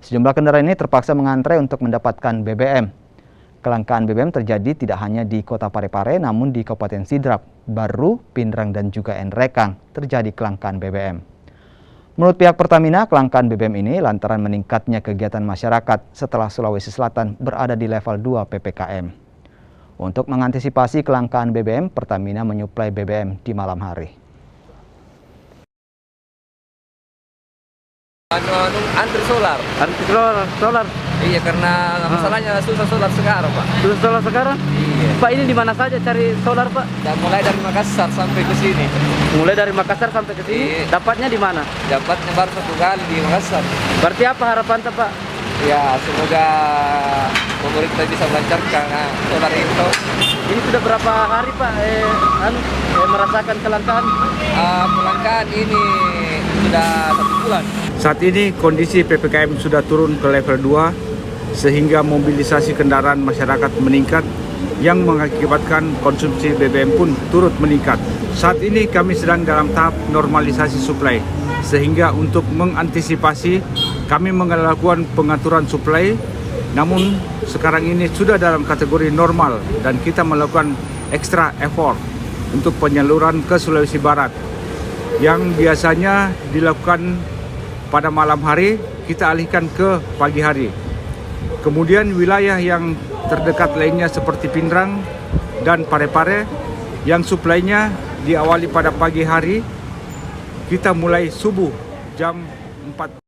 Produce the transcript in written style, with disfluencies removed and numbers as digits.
Sejumlah kendaraan ini terpaksa mengantre untuk mendapatkan BBM. Kelangkaan BBM terjadi tidak hanya di Kota Parepare, namun di Kabupaten Sidrap, Baru, Pindrang, dan juga Nrekang terjadi kelangkaan BBM. Menurut pihak Pertamina, kelangkaan BBM ini lantaran meningkatnya kegiatan masyarakat setelah Sulawesi Selatan berada di level 2 PPKM. Untuk mengantisipasi kelangkaan BBM, Pertamina menyuplai BBM di malam hari. Antri solar. Iya, karena masalahnya susah solar sekarang, Pak. Susah solar sekarang? Iya. Pak, ini di mana saja cari solar, Pak? Dan mulai dari Makassar sampai ke sini. Mulai dari Makassar sampai ke sini? Iya. Dapatnya di mana? Dapatnya baru 1 kali di Makassar. Berarti apa harapan Pak? Ya, semoga pemerintah bisa melancarkan solar itu. Ini sudah berapa hari, Pak, merasakan kelangkaan? Kelangkaan ini sudah 1 bulan. Saat ini kondisi PPKM sudah turun ke level 2 sehingga mobilisasi kendaraan masyarakat meningkat yang mengakibatkan konsumsi BBM pun turut meningkat. Saat ini kami sedang dalam tahap normalisasi suplai sehingga untuk mengantisipasi kami melakukan pengaturan suplai, namun sekarang ini sudah dalam kategori normal dan kita melakukan extra effort untuk penyaluran ke Sulawesi Barat yang biasanya dilakukan pada malam hari, kita alihkan ke pagi hari. Kemudian wilayah yang terdekat lainnya seperti Pindrang dan Parepare yang suplainya diawali pada pagi hari, kita mulai subuh jam 4.